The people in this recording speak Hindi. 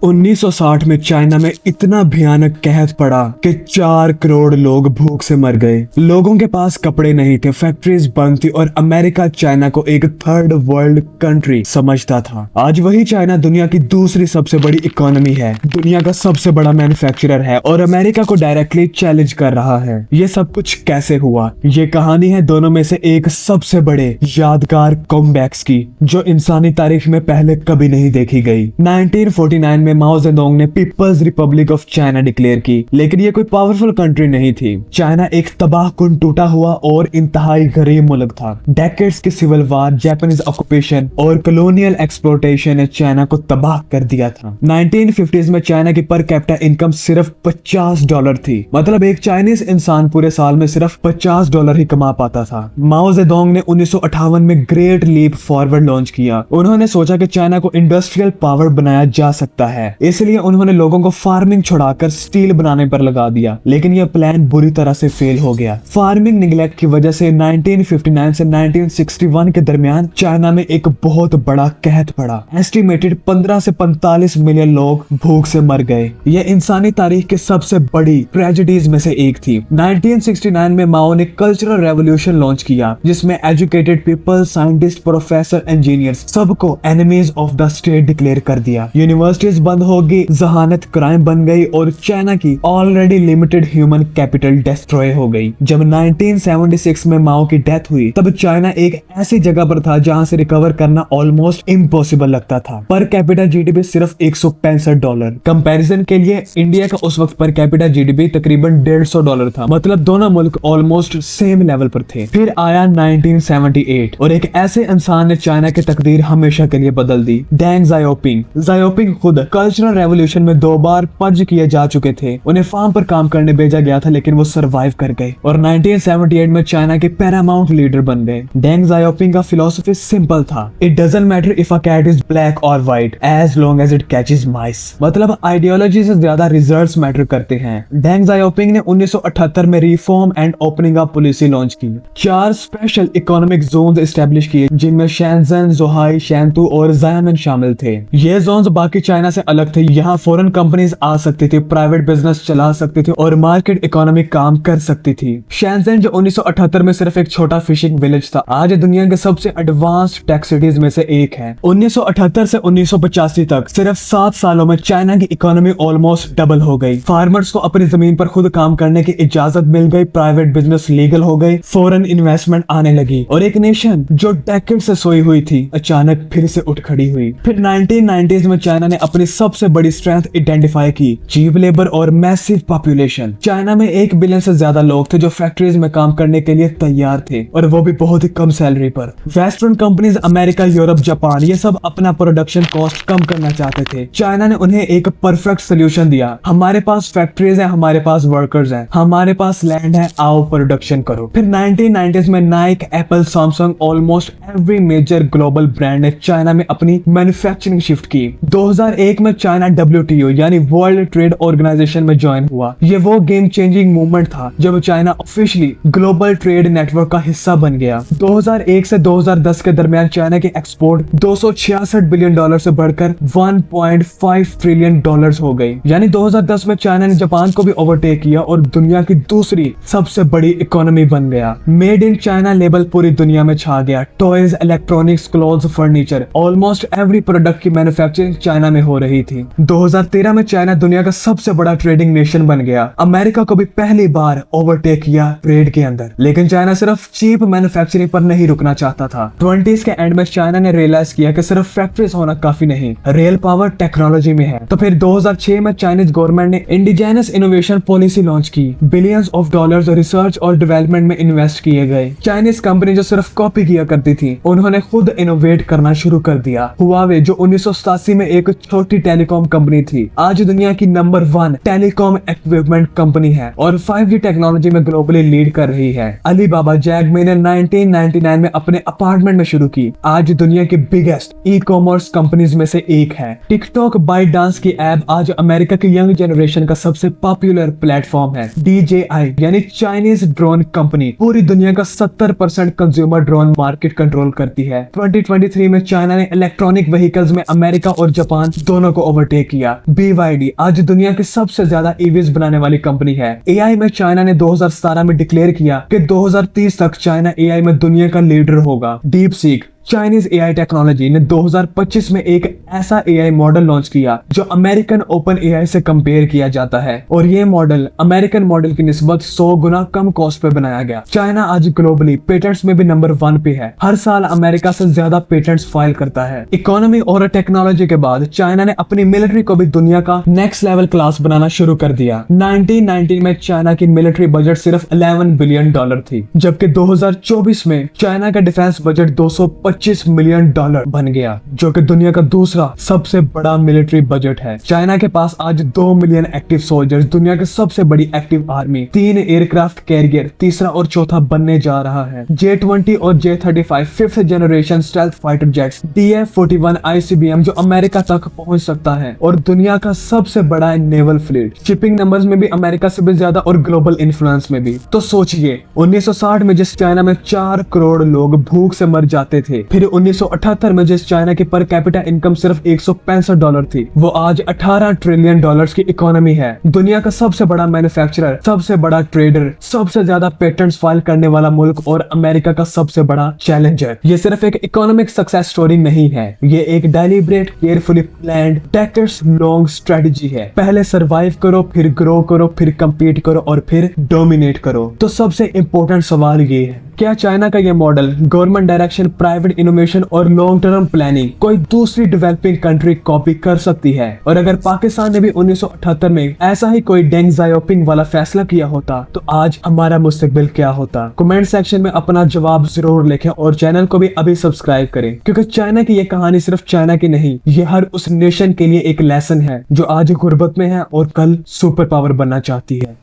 1960 में चाइना में इतना भयानक कहर पड़ा कि 4 करोड़ लोग भूख से मर गए। लोगों के पास कपड़े नहीं थे, फैक्ट्रीज बंद थी और अमेरिका चाइना को एक थर्ड वर्ल्ड कंट्री समझता था। आज वही चाइना दुनिया की दूसरी सबसे बड़ी इकोनॉमी है, दुनिया का सबसे बड़ा मैन्युफैक्चरर है और अमेरिका को डायरेक्टली चैलेंज कर रहा है। ये सब कुछ कैसे हुआ? ये कहानी है दोनों में से एक सबसे बड़े यादगार कमबैक्स की, जो इंसानी तारीख में पहले कभी नहीं देखी गई। 1949 में माओ जेडोंग ने People's Republic of China declare की, लेकिन ये कोई पावरफुल कंट्री नहीं थी। चाइना एक तबाहकुन, टूटा हुआ और इंतहाई गरीब मुल्क था। डेकेड्स की सिविल वार, जापानीज ऑक्यूपेशन और कॉलोनियल एक्सप्लोटेशन ने चाइना को तबाह कर दिया था। 1950s में चाइना की पर कैपिटा इनकम सिर्फ $50 थी। मतलब एक चाइनीज इंसान पूरे साल में सिर्फ $50 ही कमा पाता था। माओ जेडोंग ने 1958 में ग्रेट लीप फॉरवर्ड लॉन्च किया। उन्होंने सोचा कि चाइना को इंडस्ट्रियल पावर बनाया जा सकता है, इसलिए उन्होंने लोगों को फार्मिंग छुड़ाकर स्टील बनाने पर लगा दिया। लेकिन यह प्लान बुरी तरह से फेल हो गया। फार्मिंग निगलेक्ट की वजह से 1959 से 1961 के दरमियान चाइना में एक बहुत बड़ा कहर पड़ा। एस्टिमेटेड 15 से 45 मिलियन लोग भूख से मर गए। यह इंसानी तारीख की सबसे बड़ी ट्रेजेडीज में से एक थी। 1969 में माओ ने कल्चरल रेवोल्यूशन लॉन्च किया, जिसमें educated people, scientist, professor, engineers सबको enemies of the state declare कर दिया। यूनिवर्सिटीज बंद होगी, जहानत क्राइम बन गई और चाइना की already limited human capital destroy हो गई। जब 1976 में माओ की डेथ हुई, तब चाइना एक ऐसी जगह पर था जहां से रिकवर करना ऑलमोस्ट इम्पॉसिबल लगता था। पर कैपिटा जीडीपी सिर्फ $165। कंपैरिजन के लिए इंडिया का उस वक्त पर कैपिटा जीडीपी तकरीबन $150 था। मतलब दोनों मुल्क ऑलमोस्ट सेम लेवल पर थे। फिर आया 1978 और एक ऐसे इंसान ने चाइना की तकदीर हमेशा के लिए बदल दी, डेंग जाओपिंग। जाओपिंग खुद कल्चरल रेवोल्यूशन में 2 बार पर्ज किए जा चुके थे। उन्हें फार्म पर काम करने भेजा गया था, लेकिन वो सरवाइव कर गए और 1978 में चाइना के पैरामाउंट लीडर बन गए। डेंग जाओपिंग का फिलॉसफी सिंपल था, it doesn't matter if a cat is black और white as long as it catches mice. मतलब आइडियोलॉजी से ज्यादा रिजल्ट्स मैटर करते हैं। डेंग जाओपिंग ने 1978 में reform and opening up policy launch की। 4 स्पेशल इकोनॉमिक जोन्स एस्टेब्लिश किए, जिनमें शैनजन, जोहाई, शैंतू और जायनन शामिल थे। ये जोन्स बाकी चाइना से अलग थे। यहाँ फॉरेन कंपनीज आ सकती थी, प्राइवेट बिजनेस चला सकती थी और मार्केट इकोनॉमी काम कर सकती थी। शैनजन जो 1978 में सिर्फ एक छोटा फिशिंग विलेज था, आज दुनिया के सबसे एडवांस्ड टेक सिटीज में से एक है। 1978 से 1985 तक सिर्फ 7 सालों में चाइना की इकोनॉमी ऑलमोस्ट डबल हो गई। फार्मर्स को अपनी जमीन पर खुद काम करने की इजाजत मिल गई, प्राइवेट बिजनेस लीगल हो गई, फॉरेन इन्वेस्टमेंट आने लगी और एक नेशन जो डेकेड से सोई हुई थी अचानक फिर से उठ खड़ी हुई। फिर 1990s में चाइना ने अपनी सबसे बड़ी स्ट्रेंथ आइडेंटिफाई की, चीप लेबर और मैसिव पॉपुलेशन। चाइना में 1 बिलियन से ज्यादा लोग थे जो फैक्ट्रीज में काम करने के लिए तैयार थे, और वो भी बहुत ही कम सैलरी पर। Western companies America, Europe, Japan ये सब अपना प्रोडक्शन कॉस्ट कम करना चाहते थे। चाइना ने उन्हें एक परफेक्ट सोल्यूशन दिया, हमारे पास फैक्ट्रीज है, हमारे पास वर्कर्स हैं, हमारे पास लैंड है, आओ प्रोडक्शन करो। फिर 1990s में Nike, Apple, Samsung, almost every major global brand ने चाइना में अपनी मैन्युफैक्चरिंग शिफ्ट की। 2001 में चाइना WTO यानी वर्ल्ड ट्रेड ऑर्गेनाइजेशन में ज्वाइन हुआ। ये वो गेम चेंजिंग मूवमेंट था जब China officially global trade network का हिस्सा बन गया। 2001 से 2010 के दरमियान चाइना के एक्सपोर्ट $266 बिलियन से बढ़कर $1.5 ट्रिलियन हो गई। यानी 2010 में चाइना ने जापान को भी ओवरटेक किया और दुनिया की दूसरी सबसे बड़ी इकोनॉमी बन गया। मेड इन चाइना लेबल पूरी दुनिया में छा गया। Toys, electronics, clothes, furniture, almost every product की मैन्युफैक्चरिंग चाइना में हो रही थी। 2013 में चाइना दुनिया का सबसे बड़ा ट्रेडिंग नेशन बन गया। अमेरिका को भी पहली बार ओवरटेक किया ट्रेड के अंदर। लेकिन चाइना सिर्फ चीप मैन्युफैक्चरिंग पर नहीं रुकना चाहता था। 20s के एंड में चाइना ने रियलाइज किया कि सिर्फ फैक्ट्रीज होना काफी नहीं, रियल पावर टेक्नोलॉजी में है। तो फिर 2006 में चाइनीज गवर्नमेंट ने इंडिजिनस इनोवेशन पॉलिसी लॉन्च की। बिलियंस ऑफ डॉलर्स रिसर्च और डेवलपमेंट में इन्वेस्ट किए गए। चाइनीज कंपनी जो सिर्फ कॉपी किया करती थी, उन्होंने खुद इनोवेट करना शुरू कर दिया। हुआवे जो 1987 में एक छोटी टेलीकॉम कंपनी थी, आज दुनिया की नंबर 1 टेलीकॉम इक्विपमेंट कंपनी है और 5G टेक्नोलॉजी में ग्लोबली लीड कर रही है। अलीबाबा जैगमे ने 1999 में अपने अपार्टमेंट में शुरू की, आज दुनिया की बिगेस्ट ई कॉमर्स कंपनीज में से एक है। टिकटॉक, बाइटडांस की ऐप आज अमेरिका की यंग जनरेशन का सबसे पॉपुलर प्लेटफॉर्म है। DJI यानी चाइनीज ड्रोन कंपनी पूरी दुनिया का 70% कंज्यूमर ड्रोन मार्केट कंट्रोल करती है। 2023 में चाइना ने इलेक्ट्रॉनिक व्हीकल्स में अमेरिका और जापान दोनों दोनों को ओवरटेक किया। BYD आज दुनिया की सबसे ज्यादा ईवीज बनाने वाली कंपनी है। AI में चाइना ने 2017 में डिक्लेयर किया कि 2030 तक चाइना AI में दुनिया का लीडर होगा। Deep seek Chinese AI technology ने 2025 में एक ऐसा AI मॉडल लॉन्च किया जो अमेरिकन ओपन AI से कंपेयर किया जाता है, और ये मॉडल अमेरिकन मॉडल की निस्बत 100 गुना कम कॉस्ट पे बनाया गया। चाइना आज ग्लोबली पेटेंट्स में भी नंबर 1 पे है। हर साल अमेरिका से ज्यादा पेटेंट्स फाइल करता है। इकोनॉमी और टेक्नोलॉजी के बाद चाइना ने अपनी मिलिट्री को भी दुनिया का नेक्स्ट लेवल क्लास बनाना शुरू कर दिया। 1990 में चाइना की मिलिट्री बजट सिर्फ $11 बिलियन थी, जबकि 2024 में चाइना का डिफेंस बजट $225 मिलियन बन गया, जो कि दुनिया का दूसरा सबसे बड़ा मिलिट्री बजट है। चाइना के पास आज 2 मिलियन एक्टिव सोल्जर्स, दुनिया की सबसे बड़ी एक्टिव आर्मी, 3 एयरक्राफ्ट कैरियर तीसरा और चौथा बनने जा रहा है। J-20 और J-35 5th generation stealth fighter jets DF-41 ICBM जो अमेरिका तक पहुंच सकता है, और दुनिया का सबसे बड़ा नेवल फ्लीट। शिपिंग नंबर्स में भी अमेरिका से भी ज्यादा और ग्लोबल इन्फ्लुएंस में भी। तो सोचिए 1960 में जिस चाइना में 4 करोड़ लोग भूख से मर जाते थे, फिर 1978 में जिस चाइना की पर कैपिटा इनकम सिर्फ $165 थी, वो आज $18 ट्रिलियन की इकोनॉमी है। दुनिया का सबसे बड़ा मैन्युफैक्चरर, सबसे बड़ा ट्रेडर, सबसे ज्यादा पेटेंट्स फाइल करने वाला मुल्क और अमेरिका का सबसे बड़ा चैलेंजर। ये सिर्फ एक इकोनॉमिक सक्सेस स्टोरी नहीं है, ये एक deliberate, carefully planned, decades long strategy है। पहले सरवाइव करो, फिर ग्रो करो, फिर कम्पीट करो और फिर डोमिनेट करो। तो सबसे इंपॉर्टेंट सवाल ये है, क्या चाइना का ये model, government direction, private innovation और लॉन्ग टर्म प्लानिंग कोई दूसरी डेवलपिंग कंट्री कॉपी कर सकती है? और अगर पाकिस्तान ने भी 1978 में ऐसा ही कोई डेंग जाओपिंग वाला फैसला किया होता, तो आज हमारा मुस्तकबिल क्या होता? कमेंट सेक्शन में अपना जवाब जरूर लिखें और चैनल को भी अभी सब्सक्राइब करें, क्योंकि चाइना की ये कहानी सिर्फ चाइना की नहीं, ये हर उस नेशन के लिए एक लेसन है जो आज गुर्बत में है और कल सुपर पावर बनना चाहती है।